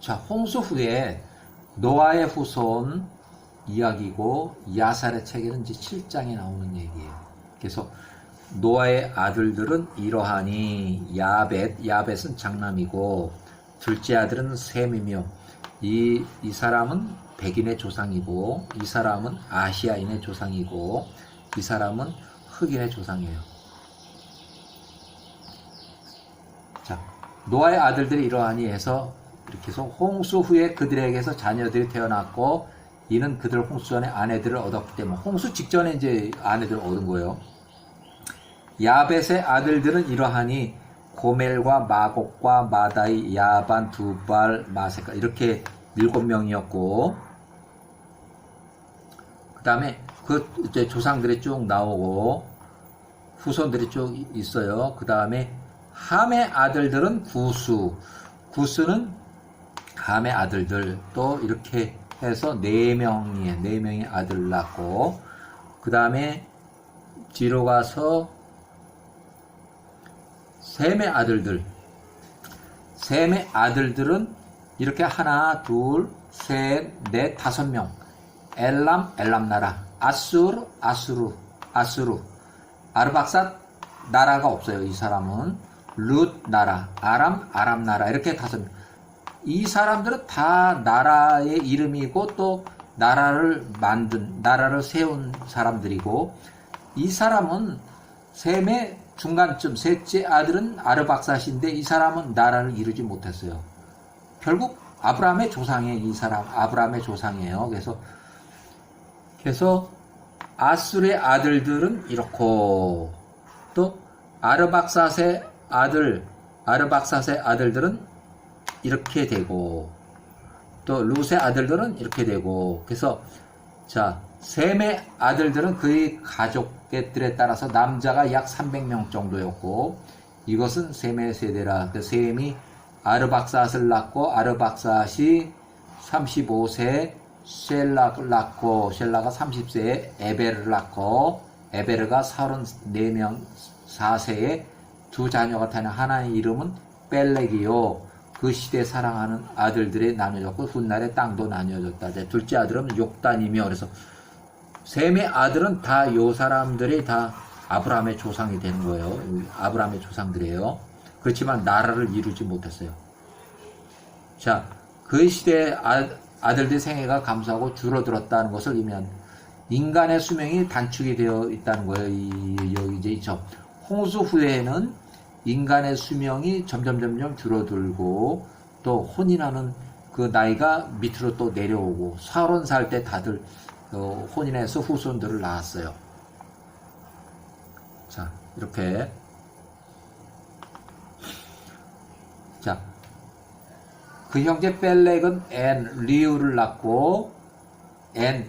자, 홍수 후에 노아의 후손 이야기고 야살의 책에는 이제 7장에 나오는 얘기예요. 그래서 노아의 아들들은 이러하니 야벳은 장남이고 둘째 아들은 셈이며 이 사람은 백인의 조상이고 이 사람은 아시아인의 조상이고 이 사람은 흑인의 조상이에요. 자, 노아의 아들들이 이러하니 해서 이렇게 해서 홍수 후에 그들에게서 자녀들이 태어났고 이는 그들 홍수 전에 아내들을 얻었기 때문에 홍수 직전에 이제 아내들을 얻은 거예요. 야벳의 아들들은 이러하니 고멜과 마곡과 마다이, 야반, 두발, 마세카 이렇게 7명이었고 그 다음에 그 이제 조상들이 쭉 나오고 후손들이 쭉 있어요. 그 다음에 함의 아들들은 구스는 함의 아들들 또 이렇게 해서 4명의 아들을 낳고 그 다음에 뒤로 가서 셈의 아들들은 이렇게 하나, 둘, 셋, 넷, 5명. 엘람 나라, 아수르, 아르박삿 나라가 없어요. 이 사람은 룻 나라, 아람 나라 이렇게 5명. 이 사람들은 다 나라의 이름이고 또 나라를 세운 사람들이고 이 사람은 셈의 중간쯤 셋째 아들은 아르박삿인데 이 사람은 나라를 이루지 못했어요. 결국 아브라함의 조상이에요. 이 사람 아브라함의 조상이에요. 그래서 아술의 아들들은 이렇고 또 아르박삿의 아들들은 이렇게 되고 또 룻의 아들들은 이렇게 되고 그래서 자 셈의 아들들은 그의 가족들에 따라서 남자가 약 300명 정도였고 이것은 셈의 세대라. 셈이 아르박삿을 낳고 아르박삿이 35세 셀락을 낳고 셀라가 30세에 에베르를 낳고 에베르가 34세에 두 자녀가 타는 하나의 이름은 뺄렉이요. 그 시대에 사랑하는 아들들이 나뉘어졌고 훗날에 땅도 나뉘어졌다. 둘째 아들은 욕단이며 그래서 셈의 아들은 다 요 사람들이 다 아브라함의 조상이 되는 거예요. 아브라함의 조상들이에요. 그렇지만 나라를 이루지 못했어요. 자, 그 시대에 아들들의 생애가 감소하고 줄어들었다는 것을 의미한 인간의 수명이 단축이 되어 있다는 거예요. 이제 홍수 후에는 인간의 수명이 점점 줄어들고 또 혼인하는 그 나이가 밑으로 또 내려오고 30살 때 다들 혼인해서 후손들을 낳았어요. 자, 이렇게. 자, 그 형제 뺄렉은 리우를 낳고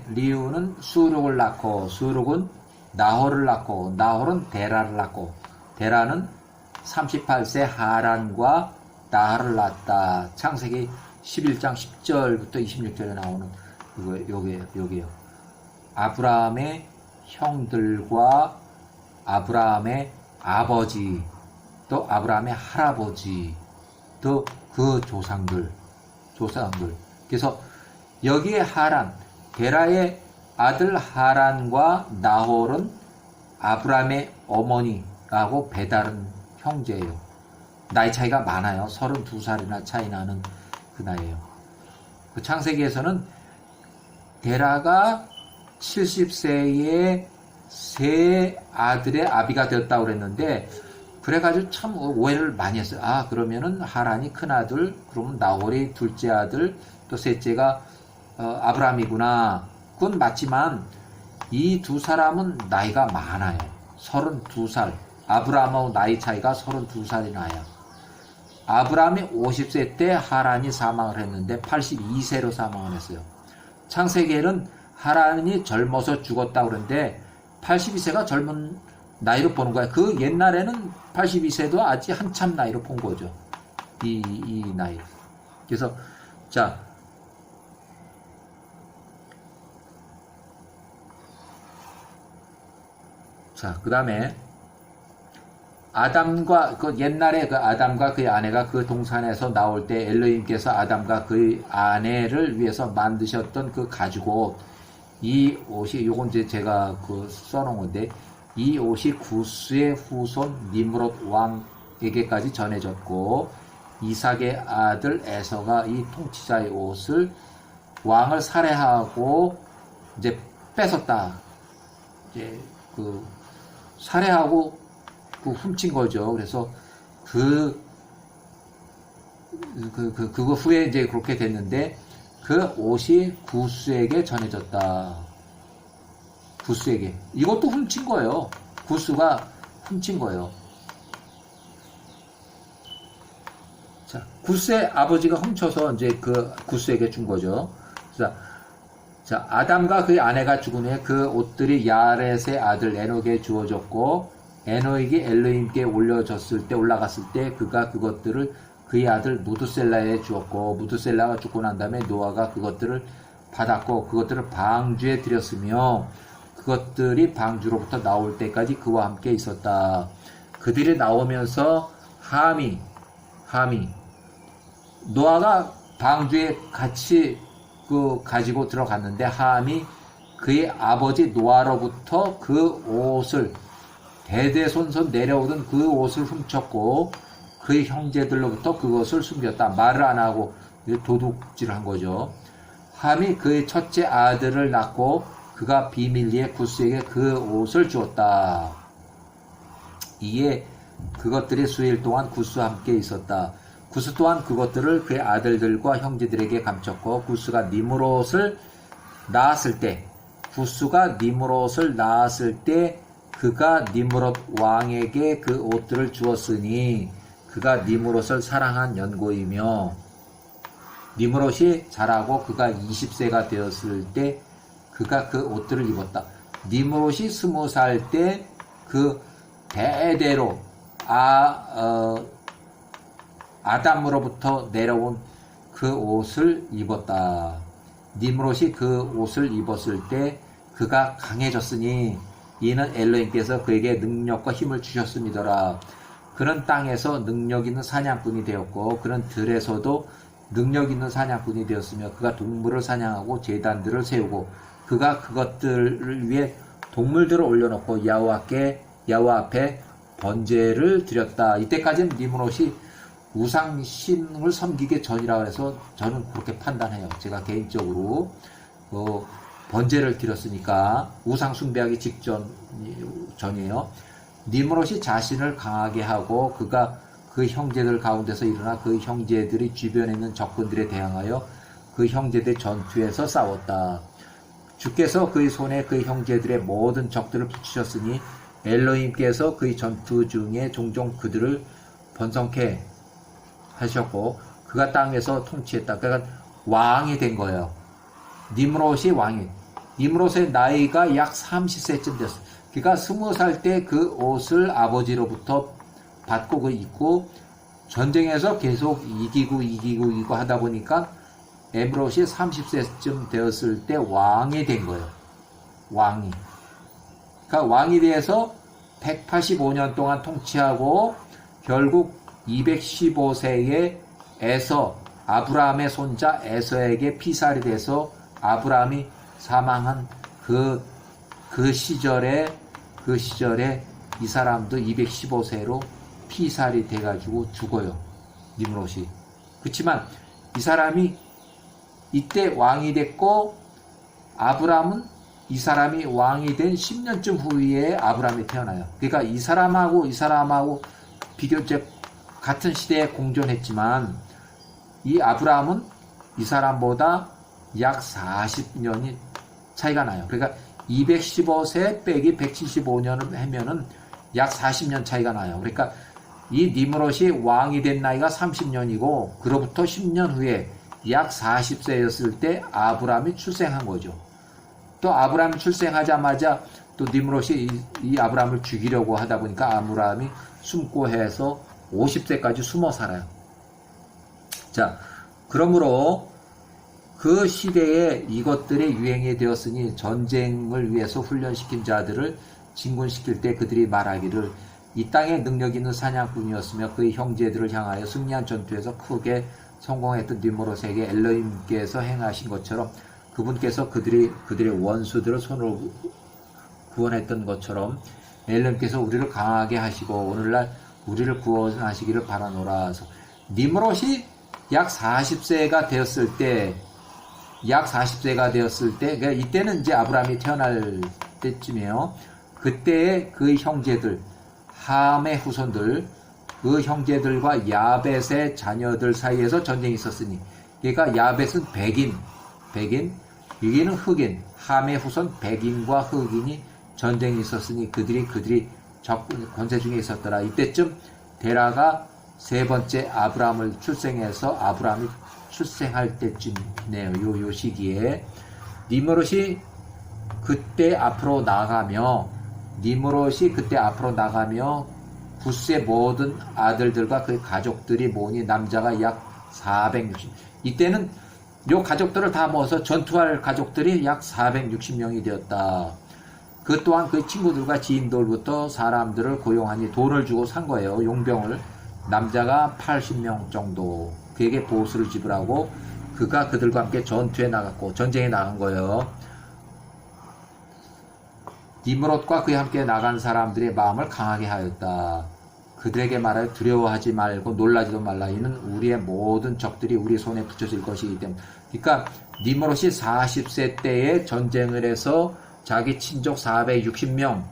리우는 수룩을 낳고 수룩은 나홀을 낳고 나홀은 데라를 낳고 데라는 38세 하란과 나할을 낳았다. 창세기 11장 10절부터 26절에 나오는 요게요. 아브라함의 형들과 아브라함의 아버지 또 아브라함의 할아버지 또 그 조상들 그래서 여기에 하란 데라의 아들 하란과 나홀은 아브라함의 어머니하고 배다른 형제예요. 나이 차이가 많아요. 32살이나 차이 나는 그 나이예요. 그 창세기에서는 데라가 70세에 세 아들의 아비가 되었다고 그랬는데 그래가지고 참 오해를 많이 했어요. 아, 그러면은 하란이 큰 아들, 그러면 나홀이 둘째 아들, 또 셋째가 아브라함이구나. 그건 맞지만 이 두 사람은 나이가 많아요. 32살. 아브라함하고 나이 차이가 32살이 나요. 아브라함이 50세 때 하란이 사망을 했는데 82세로 사망을 했어요. 창세기에는 하란이 젊어서 죽었다고 그러는데 82세가 젊은 나이로 보는 거야. 그 옛날에는 82세도 아직 한참 나이로 본 거죠. 이 나이. 그래서 자 그 다음에 아담과 그 옛날에 그 아담과 그의 아내가 그 동산에서 나올 때 엘로힘께서 아담과 그의 아내를 위해서 만드셨던 그 가죽옷, 이 옷이 요건 이제 제가 그 써놓은 건데 이 옷이 구스의 후손 니므롯 왕에게까지 전해졌고 이삭의 아들 에서가 이 통치자의 옷을 왕을 살해하고 이제 뺏었다. 이제 그 살해하고 그 훔친 거죠. 그래서 그거 후에 이제 그렇게 됐는데 그 옷이 구스에게 전해졌다. 구스에게. 이것도 훔친 거예요. 구스가 훔친 거예요. 자, 구스의 아버지가 훔쳐서 이제 그 구스에게 준 거죠. 자, 아담과 그의 아내가 죽은 후에 그 옷들이 야렛의 아들 에녹에게 주어졌고 에녹이 엘로힘께 올라갔을 때 그가 그것들을 그의 아들 무드셀라에 주었고 무드셀라가 죽고 난 다음에 노아가 그것들을 받았고 그것들을 방주에 들였으며 그것들이 방주로부터 나올 때까지 그와 함께 있었다. 그들이 나오면서 함이 노아가 방주에 같이 가지고 들어갔는데 함이 그의 아버지 노아로부터 그 옷을 대대손손 내려오던 그 옷을 훔쳤고 그의 형제들로부터 그것을 숨겼다. 말을 안 하고 도둑질을 한 거죠. 함이 그의 첫째 아들을 낳고 그가 비밀리에 구스에게 그 옷을 주었다. 이에 그것들이 수일 동안 구스와 함께 있었다. 구스 또한 그것들을 그의 아들들과 형제들에게 감췄고 구스가 니므롯을 낳았을 때 그가 니므롯 왕에게 그 옷들을 주었으니 그가 니므롯을 사랑한 연고이며 니므롯이 자라고 그가 20세가 되었을 때 그가 그 옷들을 입었다. 니므롯이 20살 때 그 대대로 아담으로부터 내려온 그 옷을 입었다. 니므롯이 그 옷을 입었을 때 그가 강해졌으니 이는 엘로힘께서 그에게 능력과 힘을 주셨음이더라. 그는 땅에서 능력 있는 사냥꾼이 되었고 그는 들에서도 능력 있는 사냥꾼이 되었으며 그가 동물을 사냥하고 제단들을 세우고 그가 그것들을 위해 동물들을 올려놓고 야훼와 앞에 번제를 드렸다. 이때까지는 니므롯이 우상신을 섬기기 전이라 그래서 저는 그렇게 판단해요. 제가 개인적으로 번제를 드렸으니까 우상 숭배하기 전이에요. 니므롯이 자신을 강하게 하고 그가 그 형제들 가운데서 일어나 그 형제들이 주변에 있는 적군들에 대항하여 그 형제들 전투에서 싸웠다. 주께서 그의 손에 그 형제들의 모든 적들을 붙이셨으니 엘로힘께서 그의 전투 중에 종종 그들을 번성케 하셨고 그가 땅에서 통치했다. 그러니까 왕이 된 거예요. 니므롯이 왕이. 니므롯의 나이가 약 30세쯤 됐어요. 그가 20살 때 그 옷을 아버지로부터 받고 그 입고 전쟁에서 계속 이기고 하다 보니까 에므롯이 30세쯤 되었을 때 왕이 된 거예요. 왕이. 그러니까 왕이 돼서 185년 동안 통치하고 결국 215세에 아브라함의 손자 에서에게 피살이 돼서 아브라함이 사망한 그 시절에 이 사람도 215세로 피살이 돼가지고 죽어요. 니므롯이. 그렇지만 이 사람이 이때 왕이 됐고 아브라함은 이 사람이 왕이 된 10년쯤 후에 아브라함이 태어나요. 그러니까 이 사람하고 비교적 같은 시대에 공존했지만 이 아브라함은 이 사람보다 약 40년이 차이가 나요. 그러니까 215세 빼기 175년을 하면은 약 40년 차이가 나요. 그러니까 이 니므롯이 왕이 된 나이가 30년이고 그로부터 10년 후에 약 40세였을 때 아브라함이 출생한 거죠. 또 아브라함이 출생하자마자 또 니므롯이 이 아브라함을 죽이려고 하다 보니까 아브라함이 숨고 해서 50세까지 숨어 살아요. 자, 그러므로 그 시대에 이것들이 유행이 되었으니 전쟁을 위해서 훈련시킨 자들을 진군시킬 때 그들이 말하기를 이 땅에 능력 있는 사냥꾼이었으며 그의 형제들을 향하여 승리한 전투에서 크게 성공했던 니므롯에게 엘로힘께서 행하신 것처럼 그분께서 그들의 원수들을 손으로 구원했던 것처럼 엘로힘께서 우리를 강하게 하시고 오늘날 우리를 구원하시기를 바라노라. 니므롯이 약 40세가 되었을 때, 그러니까 이때는 이제 아브라함이 태어날 때쯤이에요. 그때의 그 형제들, 함의 후손들, 그 형제들과 야벳의 자녀들 사이에서 전쟁이 있었으니, 그러니까 야벳은 백인, 여기는 흑인, 함의 후손 백인과 흑인이 전쟁이 있었으니 그들이 권세 중에 있었더라. 이때쯤 데라가 세 번째 아브라함을 출생해서 아브라함이 출생할 때쯤이네요. 요 시기에 니므롯이 그때 앞으로 나가며 구스의 모든 아들들과 그의 가족들이 모으니 남자가 약 460. 이때는 요 가족들을 다 모아서 전투할 가족들이 약 460명이 되었다. 그 또한 그 친구들과 지인들부터 사람들을 고용하니 돈을 주고 산 거예요. 용병을. 남자가 80명 정도. 그에게 보수를 지불하고 그가 그들과 함께 전쟁에 나간 거예요. 니므롯과 그에 함께 나간 사람들의 마음을 강하게 하였다. 그들에게 말하여 두려워하지 말고 놀라지도 말라. 이는 우리의 모든 적들이 우리 손에 붙여질 것이기 때문에. 그러니까 니므롯이 40세 때에 전쟁을 해서 자기 친족 460명,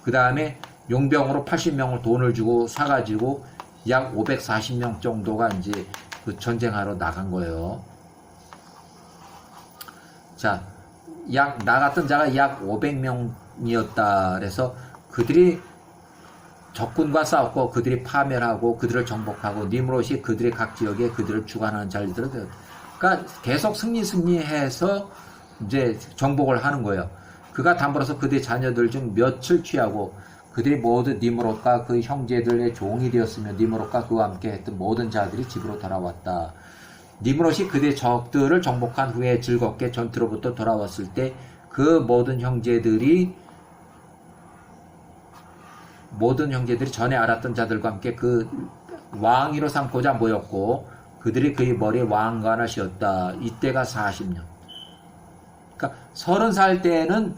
그 다음에 용병으로 80명을 돈을 주고 사가지고 약 540명 정도가 이제 그 전쟁하러 나간 거예요. 자, 나갔던 자가 약 500명이었다. 그래서 그들이 적군과 싸웠고 그들이 파멸하고 그들을 정복하고 니므롯이 그들의 각 지역에 그들을 주관하는 자리들을 그러니까 계속 승리해서 이제 정복을 하는 거예요. 그가 담보로서 그들의 자녀들 중 몇을 취하고 그들이 모두 니므롯과 그 형제들의 종이 되었으며 니므롯과 그와 함께 했던 모든 자들이 집으로 돌아왔다. 니므롯이 그들의 적들을 정복한 후에 즐겁게 전투로부터 돌아왔을 때 그 모든 형제들이 전에 알았던 자들과 함께 그 왕위로 삼고자 모였고 그들이 그의 머리에 왕관을 씌웠다. 이때가 40년. 그러니까 30살 때는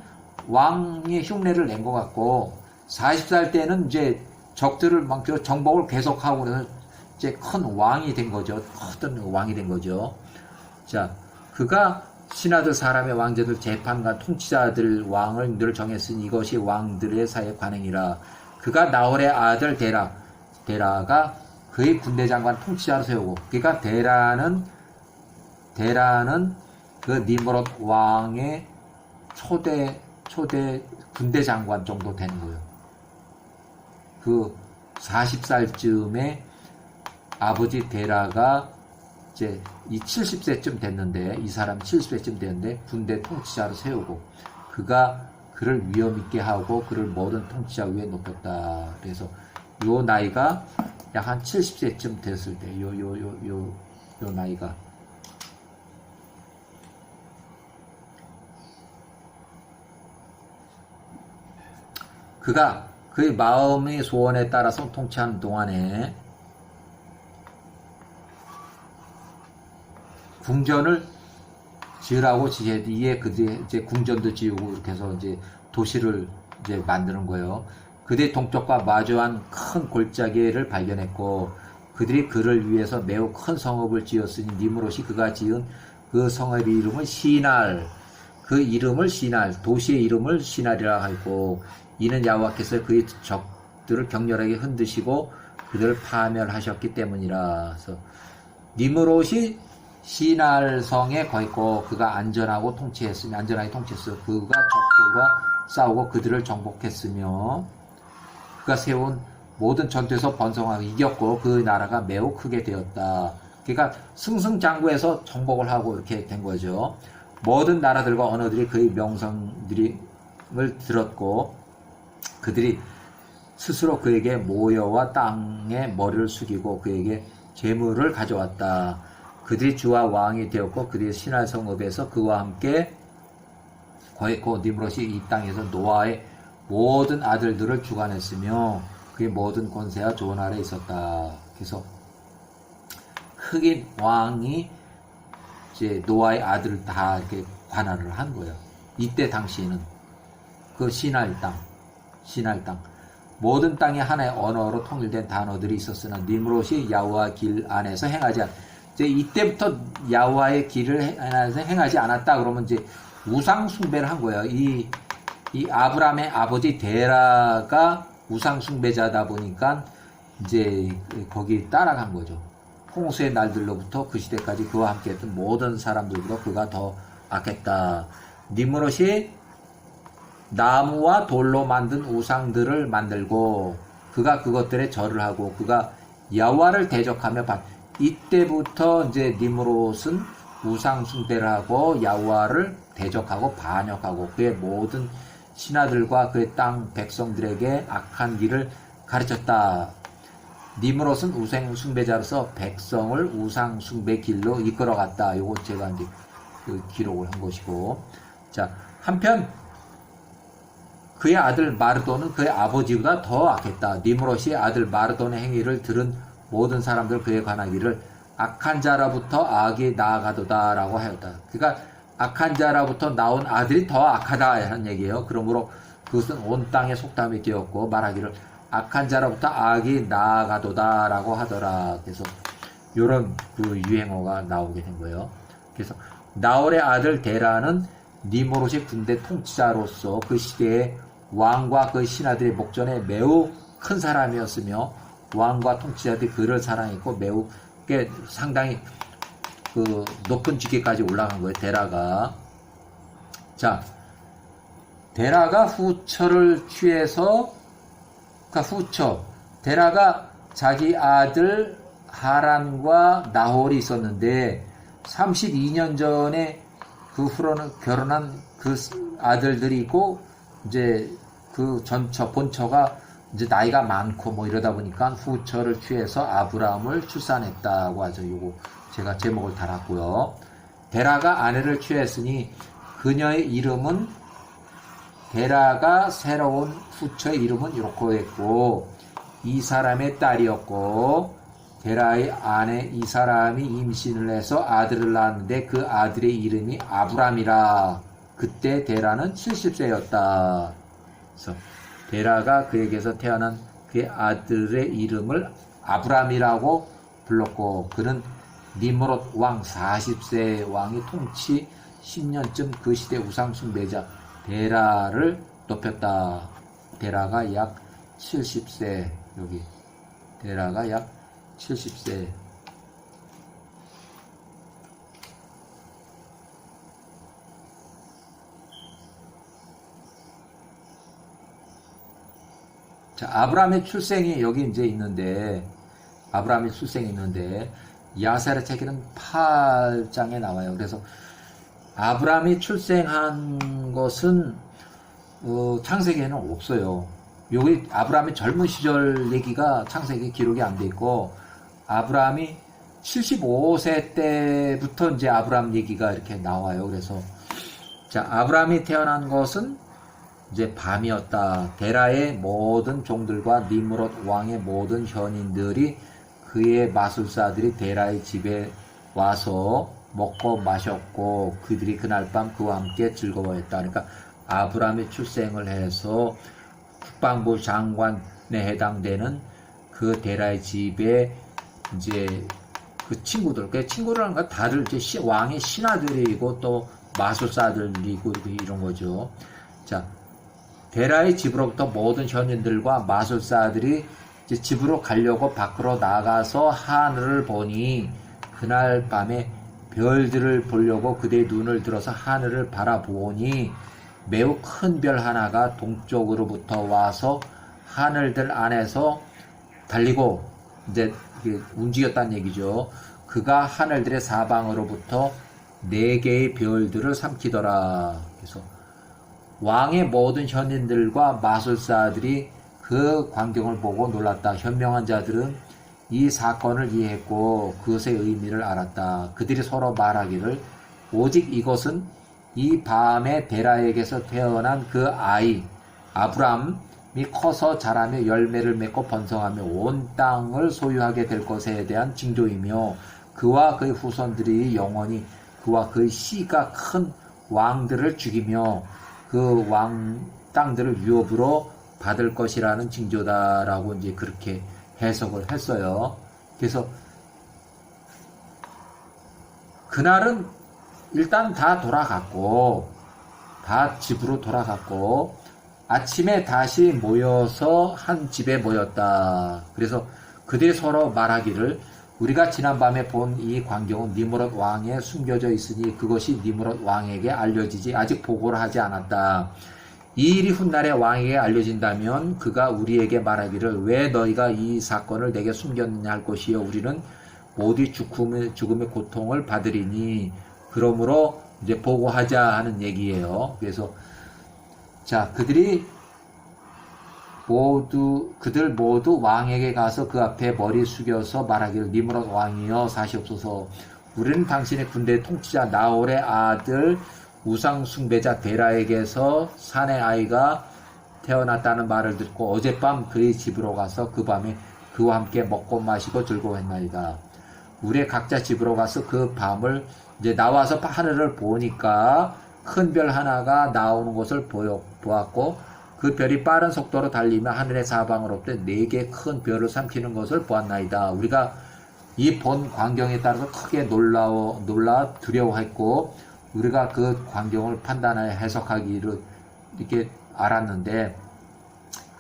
왕의 흉내를 낸 것 같고 40살 때는 이제 적들을 막 정복을 계속하고 그래서 이제 큰 왕이 된 거죠. 어떤 왕이 된 거죠. 자, 그가 신하들 사람의 왕제들 재판관 통치자들 왕을 늘 정했으니 이것이 왕들의 사회 관행이라. 그가 나홀의 아들 데라가 그의 군대 장관 통치자로 세우고, 그러니까 데라는 그 니므롯 왕의 초대 군대 장관 정도 되는 거예요. 그 40살쯤에 아버지 데라가 이제 이 70세쯤 됐는데, 이 사람 70세쯤 됐는데 군대 통치자로 세우고 그가 그를 위엄 있게 하고 그를 모든 통치자 위에 높였다. 그래서 요 나이가 약 한 70세쯤 됐을 때 요 나이가 그가 그의 마음의 소원에 따라서 통치하는 동안에 궁전을 지으라고 지혜에 그들이 이제 궁전도 지우고 이렇게 해서 이제 도시를 이제 만드는 거예요. 그들의 동쪽과 마주한 큰 골짜기를 발견했고 그들이 그를 위해서 매우 큰 성읍을 지었으니 니므롯이 그가 지은 그 성읍의 이름을 시날, 도시의 이름을 시날이라 하고, 이는 여호와께서 그의 적들을 격렬하게 흔드시고 그들을 파멸하셨기 때문이라. 그래서 니므롯이 시날성에 거했고 그가 안전하게 통치했어요. 그가 적들과 싸우고 그들을 정복했으며 그가 세운 모든 전투에서 번성하고 이겼고 그 나라가 매우 크게 되었다. 그러니까 승승장구해서 정복을 하고 이렇게 된 거죠. 모든 나라들과 언어들이 그의 명성을 들었고 그들이 스스로 그에게 모여와 땅에 머리를 숙이고 그에게 재물을 가져왔다. 그들이 주와 왕이 되었고 그들이 시날 성읍에서 그와 함께 거했고 니므롯이 이 땅에서 노아의 모든 아들들을 주관했으며 그의 모든 권세와 좋은 아래 있었다. 그래서 흑인 왕이 이제 노아의 아들을 다 이렇게 관할을 한 거예요. 이때 당시에는 그 시날 땅 모든 땅이 하나의 언어로 통일된 단어들이 있었으나 니므롯이 야훼와 길 안에서 행하지 이제 이때부터 야훼와의 길을 안에서 행하지 않았다 그러면 이제 우상 숭배를 한 거예요. 이 아브라함의 아버지 데라가 우상 숭배자다 보니까 이제 거기 따라간 거죠. 홍수의 날들로부터 그 시대까지 그와 함께했던 모든 사람들보다 그가 더 악했다. 니므롯이 나무와 돌로 만든 우상들을 만들고 그가 그것들에 절을 하고 그가 야훼와를 대적하며 이때부터 이제 니므롯은 우상 숭배를 하고 야훼와를 대적하고 반역하고 그의 모든 신하들과 그의 땅 백성들에게 악한 길을 가르쳤다. 니므롯은 우상 숭배자로서 백성을 우상 숭배 길로 이끌어갔다. 요거 제가 이제 그 기록을 한 것이고, 자 한편 그의 아들 마르도는 그의 아버지보다 더 악했다. 니므롯이 아들 마르도의 행위를 들은 모든 사람들 그에 관하기를 악한 자로부터 악이 나아가도다 라고 하였다. 그러니까 악한 자로부터 나온 아들이 더 악하다 하는 얘기예요. 그러므로 그것은 온 땅의 속담이 되었고 말하기를 악한 자로부터 악이 나아가도다 라고 하더라. 그래서 이런 그 유행어가 나오게 된 거예요. 그래서 나홀의 아들 데라는 니므롯의 군대 통치자로서 그 시대에 왕과 그 신하들의 목전에 매우 큰 사람이었으며 왕과 통치자들이 그를 사랑했고 매우 상당히 그 높은 직계까지 올라간 거예요. 데라가. 자, 데라가 후처를 취해서 데라가 자기 아들 하란과 나홀이 있었는데 32년 전에 그 후로는 결혼한 그 아들들이 있고 이제 그 본처가 이제 나이가 많고 뭐 이러다 보니까 후처를 취해서 아브라함을 출산했다고 하죠. 요거 제가 제목을 달았고요. 데라가 아내를 취했으니 그녀의 이름은 데라가 새로운 후처의 이름은 이렇게 했고 이 사람의 딸이었고 데라의 아내 이 사람이 임신을 해서 아들을 낳았는데 그 아들의 이름이 아브람이라. 그때 데라는 70세였다. 그래서 데라가 그에게서 태어난 그의 아들의 이름을 아브람이라고 불렀고 그는 니므롯 왕 40세 왕이 통치 10년쯤 그 시대 우상 숭배자 데라를 높였다. 데라가 약 70세 여기 데라가 약 70세. 자, 아브라함의 출생이 여기 이제 있는데, 아브라함의 출생이 있는데, 야세라 책에는 8장에 나와요. 그래서 아브라함이 출생한 것은 창세기에는 없어요. 여기 아브라함의 젊은 시절 얘기가 창세기 기록이 안 돼 있고, 아브라함이 75세 때부터 이제 아브라함 얘기가 이렇게 나와요. 그래서 자, 아브라함이 태어난 것은 이제 밤이었다. 데라의 모든 종들과 니므롯 왕의 모든 현인들이 그의 마술사들이 데라의 집에 와서 먹고 마셨고 그들이 그날 밤 그와 함께 즐거워했다. 그러니까 아브라함이 출생을 해서 국방부 장관에 해당되는 그 데라의 집에 이제 그 친구들은 다들 이제 왕의 신하들이고 또 마술사들이고 이런 거죠. 자, 데라의 집으로부터 모든 현인들과 마술사들이 이제 집으로 가려고 밖으로 나가서 하늘을 보니 그날 밤에 별들을 보려고 그대의 눈을 들어서 하늘을 바라보니 매우 큰 별 하나가 동쪽으로부터 와서 하늘들 안에서 달리고 이제 움직였다는 얘기죠. 그가 하늘들의 사방으로부터 4개의 별들을 삼키더라. 그래서 왕의 모든 현인들과 마술사들이 그 광경을 보고 놀랐다. 현명한 자들은 이 사건을 이해했고 그것의 의미를 알았다. 그들이 서로 말하기를 오직 이것은 이 밤에 데라에게서 태어난 그 아이 아브람 커서 자라며 열매를 맺고 번성하며 온 땅을 소유하게 될 것에 대한 징조이며 그와 그의 후손들이 영원히 그와 그의 씨가 큰 왕들을 죽이며 그 왕 땅들을 유업으로 받을 것이라는 징조다라고 이제 그렇게 해석을 했어요. 그래서 그날은 일단 다 돌아갔고 다 집으로 돌아갔고 아침에 다시 모여서 한 집에 모였다. 그래서 그들이 서로 말하기를 우리가 지난밤에 본 이 광경은 니므롯 왕에 숨겨져 있으니 그것이 니므롯 왕에게 알려지지 아직 보고를 하지 않았다. 이 일이 훗날에 왕에게 알려진다면 그가 우리에게 말하기를 왜 너희가 이 사건을 내게 숨겼느냐 할 것이요 우리는 모두 죽음의 고통을 받으리니 그러므로 이제 보고하자 하는 얘기예요. 그래서 자 그들 모두 왕에게 가서 그 앞에 머리 숙여서 말하기를 니므롯 왕이여 사시옵소서. 우리는 당신의 군대 통치자 나홀의 아들 우상 숭배자 데라에게서 사내 아이가 태어났다는 말을 듣고 어젯밤 그의 집으로 가서 그 밤에 그와 함께 먹고 마시고 즐거워했나이다. 우리 각자 집으로 가서 그 밤을 이제 나와서 하늘을 보니까 큰 별 하나가 나오는 것을 보았고 그 별이 빠른 속도로 달리며 하늘의 사방으로부터 4개 큰 별을 삼키는 것을 보았나이다. 우리가 이 본 광경에 따라서 크게 놀라 두려워했고 우리가 그 광경을 판단하여 해석하기를 이렇게 알았는데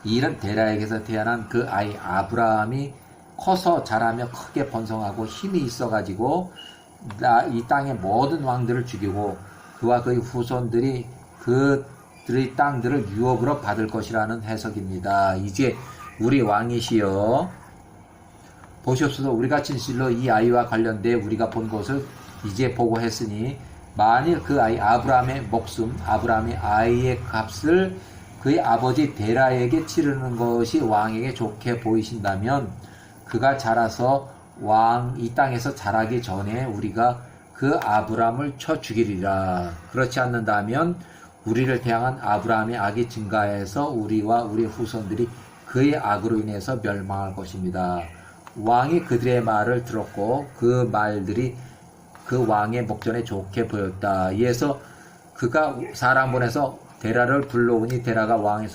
이 일은 데라에게서 태어난 그 아이 아브라함이 커서 자라며 크게 번성하고 힘이 있어가지고 이 땅의 모든 왕들을 죽이고 그와 그의 후손들이 그들의 땅들을 유업으로 받을 것이라는 해석입니다. 이제 우리 왕이시여 보시옵소서. 우리가 진실로 이 아이와 관련돼 우리가 본 것을 이제 보고했으니 만일 그 아이 아브라함의 목숨 아브라함의 아이의 값을 그의 아버지 데라에게 치르는 것이 왕에게 좋게 보이신다면 그가 자라서 이 땅에서 자라기 전에 우리가 그 아브라함을 쳐 죽이리라. 그렇지 않는다면 우리를 향한 아브라함의 악이 증가해서 우리와 우리 후손들이 그의 악으로 인해서 멸망할 것입니다. 왕이 그들의 말을 들었고 그 말들이 그 왕의 목전에 좋게 보였다. 이에서 그가 사람 보내서 데라를 불러오니 데라가 왕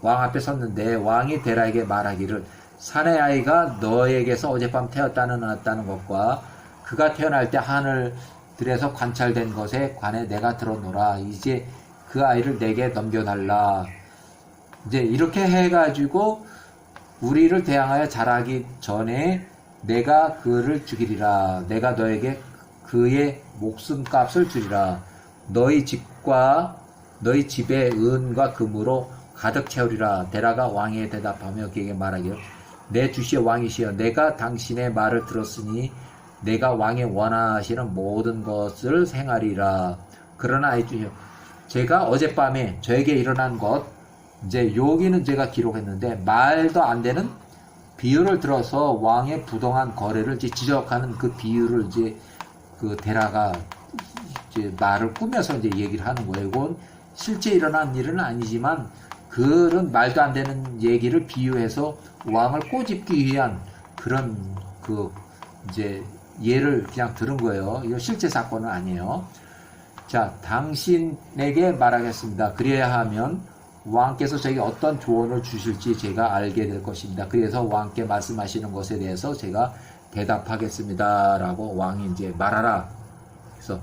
앞에 섰는데 왕이 데라에게 말하기를 사내 아이가 너에게서 어젯밤 태어났다는 것과 그가 태어날 때 하늘들에서 관찰된 것에 관해 내가 들었노라. 이제 그 아이를 내게 넘겨달라. 이제 이렇게 해가지고 우리를 대항하여 자라기 전에 내가 그를 죽이리라. 내가 너에게 그의 목숨값을 주리라. 너희 집과 너희 집의 은과 금으로 가득 채우리라. 데라가 왕에 대답하며 그에게 말하기를 내 주시여 왕이시여 내가 당신의 말을 들었으니 내가 왕의 원하시는 모든 것을 행하리라. 그러나 이 주여 제가 어젯밤에 저에게 일어난 것 이제 여기는 제가 기록했는데 말도 안 되는 비유를 들어서 왕의 부동한 거래를 이제 지적하는 그 비유를 이제 그 데라가 이제 말을 꾸며서 이제 얘기를 하는 거예요. 이건 실제 일어난 일은 아니지만 그런 말도 안 되는 얘기를 비유해서 왕을 꼬집기 위한 그런 그 이제 예를 그냥 들은 거예요. 이거 실제 사건은 아니에요. 자, 당신에게 말하겠습니다. 그래야 하면 왕께서 저에게 어떤 조언을 주실지 제가 알게 될 것입니다. 그래서 왕께 말씀하시는 것에 대해서 제가 대답하겠습니다. 라고 왕이 이제 말하라. 그래서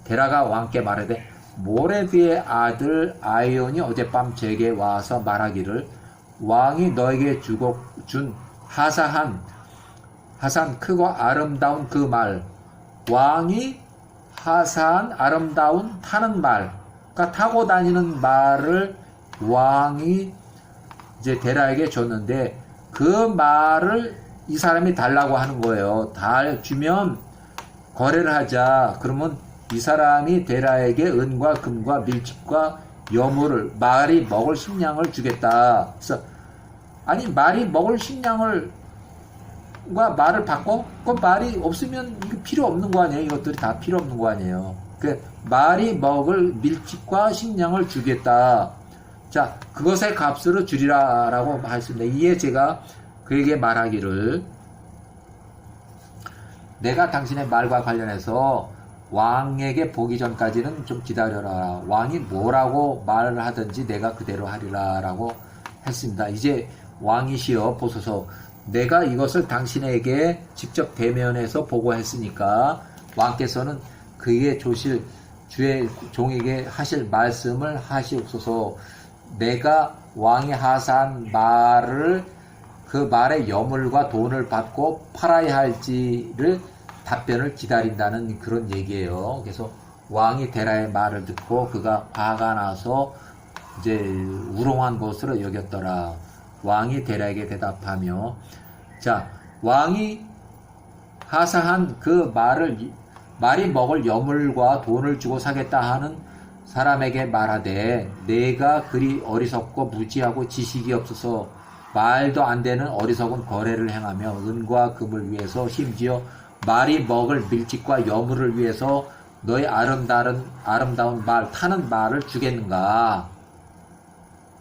데라가 왕께 말하되 모레드의 아들 아이온이 어젯밤 제게 와서 말하기를 왕이 너에게 준 하산 크고 아름다운 그 말 왕이 하산 아름다운 타는 말 그러니까 타고 다니는 말을 왕이 이제 데라에게 줬는데 그 말을 이 사람이 달라고 하는 거예요. 다 주면 거래를 하자. 그러면 이 사람이 데라에게 은과 금과 밀집과 여물을 말이 먹을 식량을 주겠다. 그래서 아니 말이 먹을 식량을 말을 바꿔? 그 말이 없으면 이거 필요 없는 거 아니에요? 이것들이 다 필요 없는 거 아니에요? 그 말이 먹을 밀집과 식량을 주겠다. 자, 그것의 값으로 주리라라고 하였습니다. 이에 제가 그에게 말하기를 내가 당신의 말과 관련해서 왕에게 보기 전까지는 좀 기다려라. 왕이 뭐라고 말을 하든지 내가 그대로 하리라 라고 했습니다. 이제 왕이시여 보소서, 내가 이것을 당신에게 직접 대면해서 보고했으니까 왕께서는 그에게 조실 주의 종에게 하실 말씀을 하시옵소서. 내가 왕이 하사한 말을 그 말의 여물과 돈을 받고 팔아야 할지를 답변을 기다린다는 그런 얘기예요. 그래서 왕이 데라의 말을 듣고 그가 화가 나서 이제 우롱한 것으로 여겼더라. 왕이 데라에게 대답하며, 자, 왕이 하사한 그 말이 먹을 여물과 돈을 주고 사겠다 하는 사람에게 말하되, 내가 그리 어리석고 무지하고 지식이 없어서 말도 안 되는 어리석은 거래를 행하며 은과 금을 위해서 심지어 말이 먹을 밀집과 여물을 위해서 너의 아름다운 말 타는 말을 주겠는가?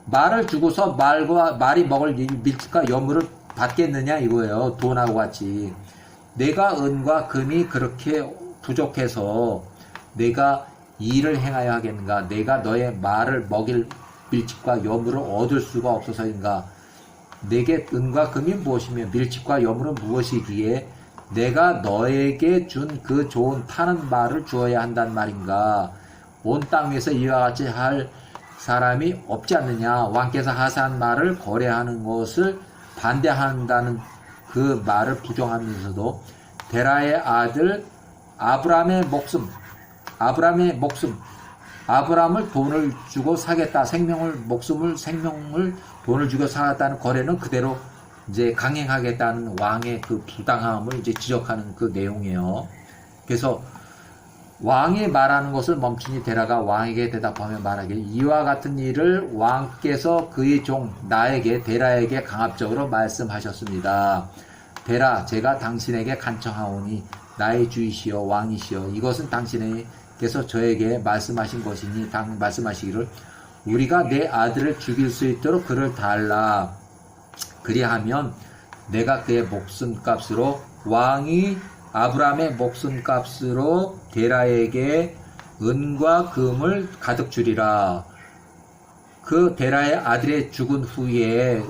말을 주고서 말이 먹을 밀집과 여물을 받겠느냐 이거예요. 돈하고 같이. 내가 은과 금이 그렇게 부족해서 내가 일을 행하여 하겠는가? 내가 너의 말을 먹일 밀집과 여물을 얻을 수가 없어서인가? 내게 은과 금이 무엇이며 밀집과 여물은 무엇이기에 내가 너에게 준 그 좋은 타는 말을 주어야 한단 말인가? 온 땅 위에서 이와 같이 할 사람이 없지 않느냐? 왕께서 하사한 말을 거래하는 것을 반대한다는 그 말을 부정하면서도 데라의 아들 아브람의 목숨, 아브람을 돈을 주고 사겠다, 생명을 돈을 주고 사겠다는 거래는 그대로 이제 강행하겠다는 왕의 그 부당함을 이제 지적하는 그 내용이에요. 그래서 왕이 말하는 것을 멈추니 데라가 왕에게 대답하며 말하기를, 이와 같은 일을 왕께서 그의 종 나에게 데라에게 강압적으로 말씀하셨습니다. 데라, 제가 당신에게 간청하오니 나의 주이시여 왕이시여, 이것은 당신께서 저에게 말씀하신 것이니 말씀하시기를 우리가 내 아들을 죽일 수 있도록 그를 달라. 그리하면 내가 그의 목숨값으로, 왕이 아브람의 목숨값으로 데라에게 은과 금을 가득 주리라. 그 데라의 아들의 죽은 후에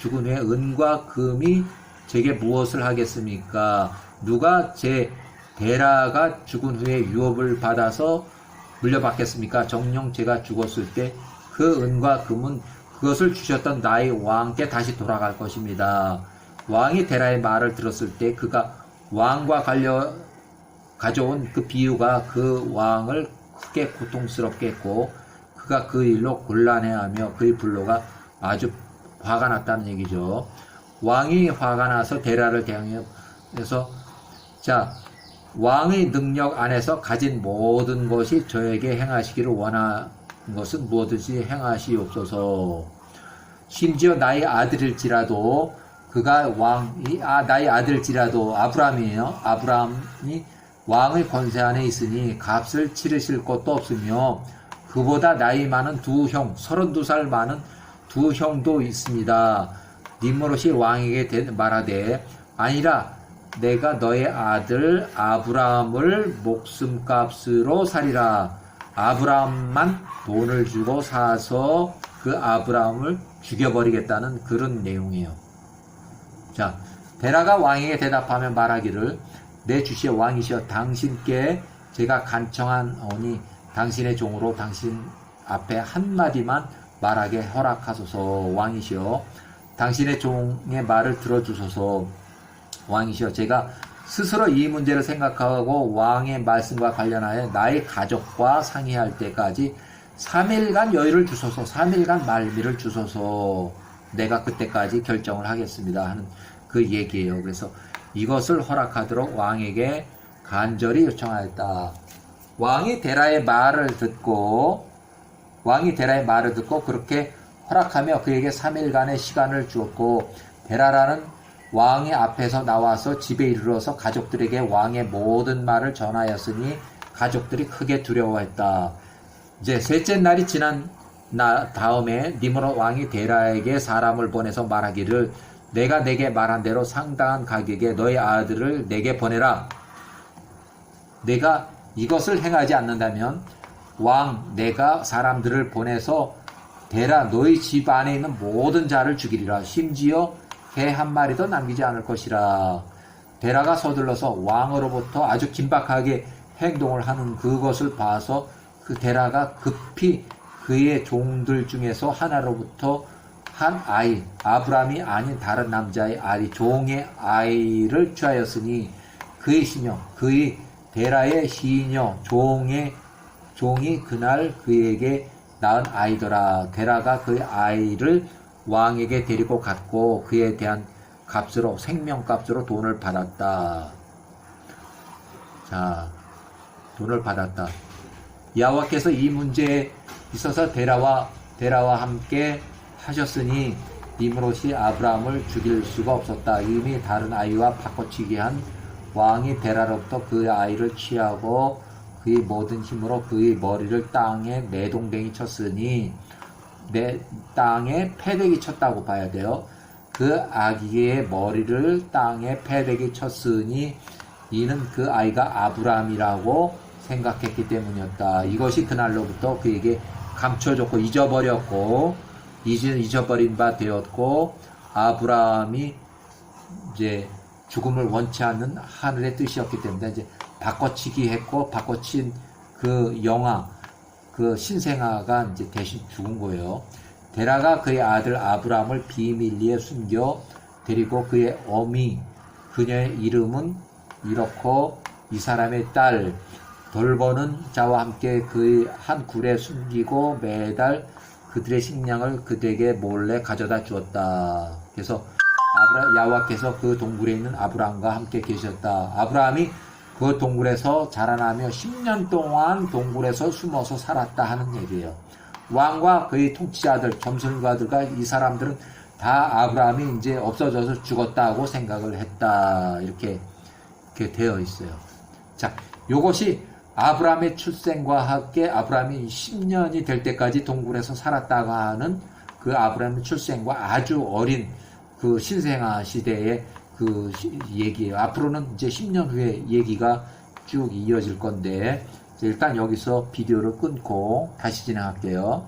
은과 금이 제게 무엇을 하겠습니까? 누가 제 데라가 죽은 후에 유업을 받아서 물려받겠습니까? 정녕 제가 죽었을 때 그 은과 금은 그것을 주셨던 나의 왕께 다시 돌아갈 것입니다. 왕이 데라의 말을 들었을 때 그가 왕과 가져온 그 비유가 그 왕을 크게 고통스럽게 했고 그가 그 일로 곤란해하며 그의 분노가 아주 화가 났다는 얘기죠. 왕이 화가 나서 데라를 대항해서, 자, 왕의 능력 안에서 가진 모든 것이 저에게 행하시기를 원하는 것은 무엇이든지 행하시옵소서. 심지어 나의 아들일지라도 나의 아들일지라도 아브람이에요. 아브람이 왕의 권세 안에 있으니 값을 치르실 것도 없으며 그보다 나이 많은 32살 많은 두 형도 있습니다. 니므롯이 왕에게 말하되, 아니라 내가 너의 아들 아브람을 목숨값으로 사리라. 아브람만 돈을 주고 사서 그 아브람을 죽여버리겠다는 그런 내용이에요. 자, 데라가 왕에게 대답하며 말하기를, 내 주시여 왕이시여, 당신께 제가 간청하오니 당신의 종으로 당신 앞에 한마디만 말하게 허락하소서. 왕이시여, 당신의 종의 말을 들어주소서. 왕이시여, 제가 스스로 이 문제를 생각하고 왕의 말씀과 관련하여 나의 가족과 상의할 때까지 3일간 여유를 주소서. 3일간 말미를 주소서. 내가 그때까지 결정을 하겠습니다 하는 그 얘기예요. 그래서 이것을 허락하도록 왕에게 간절히 요청하였다. 왕이 데라의 말을 듣고 그렇게 허락하며 그에게 3일간의 시간을 주었고, 데라라는 왕의 앞에서 나와서 집에 이르러서 가족들에게 왕의 모든 말을 전하였으니 가족들이 크게 두려워했다. 이제 셋째 날이 지난 다음에 니므롯 왕이 데라에게 사람을 보내서 말하기를 내가 내게 말한 대로 상당한 가격에 너희 아들을 내게 보내라. 내가 이것을 행하지 않는다면 내가 사람들을 보내서 데라 너희 집 안에 있는 모든 자를 죽이리라. 심지어 개 한 마리도 남기지 않을 것이라. 데라가 서둘러서 왕으로부터 아주 긴박하게 행동을 하는 그것을 봐서 그 데라가 급히 그의 종들 중에서 하나로부터 한 아이, 아브람이 아닌 다른 남자의 아이, 종의 아이를 취하였으니 그의 시녀, 그의 데라의 시녀, 종이 그날 그에게 낳은 아이더라. 데라가 그 아이를 왕에게 데리고 갔고 그에 대한 값으로, 생명값으로 돈을 받았다. 자, 돈을 받았다. 여호와께서 이 문제에 있어서 데라와 함께 하셨으니 니므롯이 아브라함을 죽일 수가 없었다. 이미 다른 아이와 바꿔치기 한 왕이 데라로부터 그 아이를 취하고 그의 모든 힘으로 그의 머리를 땅에 매동댕이 쳤으니 땅에 패대기 쳤다고 봐야 돼요. 그 아기의 머리를 땅에 패대기 쳤으니 이는 그 아이가 아브라함이라고 생각했기 때문이었다. 이것이 그날로부터 그에게 감춰졌고 잊어버렸고 잊어버린 바 되었고 아브라함이 이제 죽음을 원치 않는 하늘의 뜻이었기 때문에 이제 바꿔치기 했고 바꿔친 그 영아 그 신생아가 이제 대신 죽은 거예요. 데라가 그의 아들 아브라함을 비밀리에 숨겨 데리고 그의 어미 그녀의 이름은 이렇고 이 사람의 딸 돌보는 자와 함께 그의 한 굴에 숨기고 매달 그들의 식량을 그들에게 몰래 가져다 주었다. 그래서 야호와께서 그 동굴에 있는 아브라함과 함께 계셨다. 아브라함이 그 동굴에서 자라나며 10년 동안 동굴에서 숨어서 살았다 하는 얘기예요. 왕과 그의 통치자들, 점술가들과 이 사람들은 다 아브라함이 이제 없어져서 죽었다고 생각을 했다. 이렇게 되어 있어요. 자, 요것이 아브라함의 출생과 함께 아브라함이 10년이 될 때까지 동굴에서 살았다고 하는 그 아브라함의 출생과 아주 어린 그 신생아 시대의 그 얘기예요. 앞으로는 이제 10년 후에 얘기가 쭉 이어질 건데 일단 여기서 비디오를 끊고 다시 진행할게요.